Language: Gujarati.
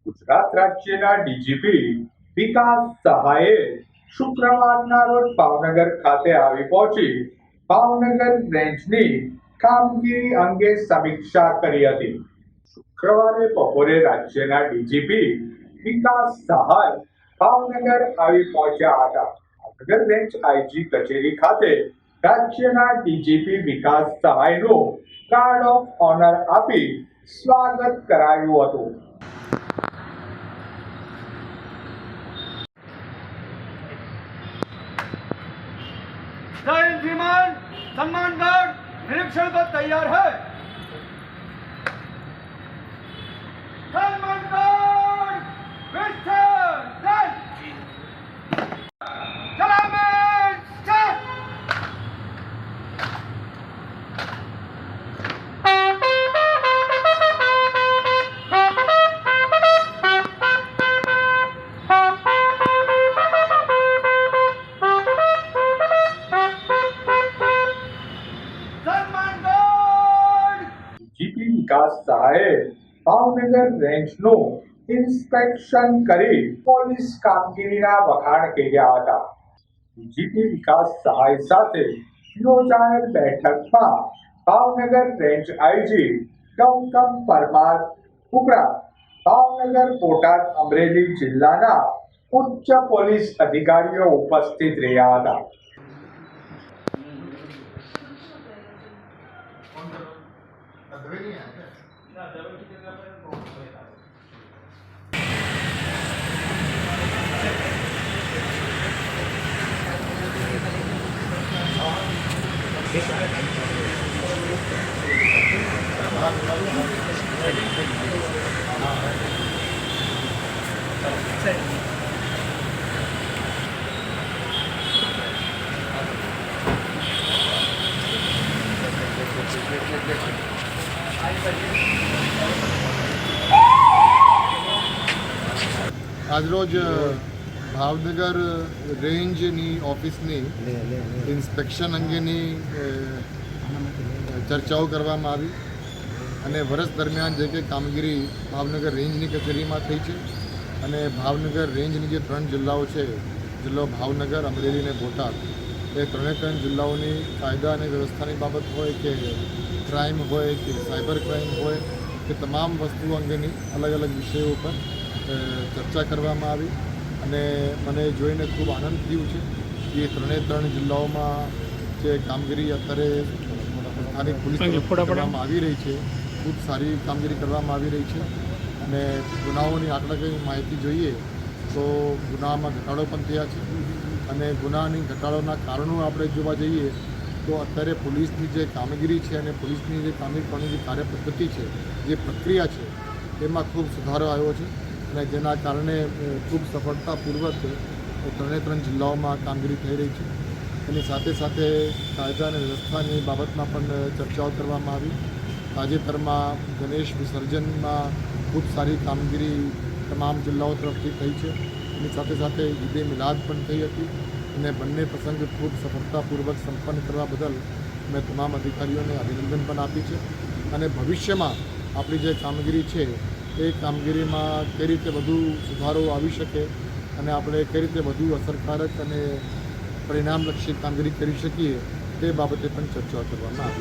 ગુજરાત રાજ્યના ડીજીપી વિકાસ સહાયે શુક્રવારના રોજ ભાવનગર ખાતે આવી પહોંચી ભાવનગર રેન્જની કામગીરી અંગે સમીક્ષા કરી હતી. શુક્રવારે બપોરે રાજ્યના ડીજીપી વિકાસ સહાય ભાવનગર આવી પહોંચ્યા હતા. ભાવનગર રેન્જ આઈજી કચેરી ખાતે રાજ્યના ડીજીપી વિકાસ સહાયનું કાર્ડ ઓફ ઓનર આપી સ્વાગત કરાયું હતું. जय श्रीमान सम्मानगढ़ निरीक्षण को तैयार है। सम्मानगढ़ विस्तार सलामी चल। જીપી વિકાસ સહાયે ભાવનગર રેન્જનું ઇન્સ્પેક્શન કરી પોલીસ કામગીરીના વખાણ કર્યા હતા. જીપી વિકાસ સહાય સાથે યોજાયેલ બેઠકમાં ભાવનગર રેન્જ આઈજી ગૌતમ પરમાર ઉપરાંત ભાવનગર, બોટાદ, અમરેલી જિલ્લાના ઉચ્ચ પોલીસ અધિકારીઓ ઉપસ્થિત રહ્યા હતા. આજરોજ ભાવનગર રેન્જની ઓફિસની ઇન્સ્પેક્શન અંગેની ચર્ચાઓ કરવામાં આવી અને વર્ષ દરમિયાન જે કંઈ કામગીરી ભાવનગર રેન્જની કચેરીમાં થઈ છે અને ભાવનગર રેન્જની જે 3 જિલ્લાઓ છે, જિલ્લો ભાવનગર, અમરેલી અને બોટાદ, એ 3 જિલ્લાઓની કાયદા અને વ્યવસ્થાની બાબત હોય કે ક્રાઇમ હોય કે સાયબર ક્રાઇમ હોય કે તમામ વસ્તુઓ અંગેની અલગ અલગ વિષયો પર ચર્ચા કરવામાં આવી અને મને જોઈને ખૂબ આનંદ થયો છે કે 3 જિલ્લાઓમાં જે કામગીરી અત્યારે સ્થાનિક પોલીસ કરવામાં આવી રહી છે, ખૂબ સારી કામગીરી કરવામાં આવી રહી છે અને ગુનાઓની આંકડાકીય માહિતી જોઈએ તો ગુનામાં ઘટાડો પણ થયા છે અને ગુનાની ઘટાડોના કારણો આપણે જોવા જઈએ તો અત્યારે પોલીસની જે કામગીરી છે અને પોલીસની જે કામગીરી જે કાર્યપદ્ધતિ છે, જે પ્રક્રિયા છે, એમાં ખૂબ સુધારો આવ્યો છે અને જેના કારણે ખૂબ સફળતાપૂર્વક 3 જિલ્લાઓમાં કામગીરી થઈ રહી છે. એની સાથે સાથે કાયદા અને વ્યવસ્થાની બાબતમાં પણ ચર્ચાઓ કરવામાં આવી. તાજેતરમાં ગણેશ વિસર્જનમાં ખૂબ સારી કામગીરી તમામ જિલ્લાઓ તરફથી થઈ છે. એની સાથે સાથે ઈદે મિલાદ પણ થઈ હતી અને બંને પ્રસંગ ખૂબ સફળતાપૂર્વક સંપન્ન કરવા બદલ મેં તમામ અધિકારીઓને અભિનંદન પણ આપી છે અને ભવિષ્યમાં આપણી જે કામગીરી છે એ કામગીરીમાં કઈ રીતે વધુ સુધારો આવી શકે અને આપણે કઈ રીતે વધુ અસરકારક અને પરિણામલક્ષી કામગીરી કરી શકીએ તે બાબતે પણ ચર્ચા કરવામાં આવી.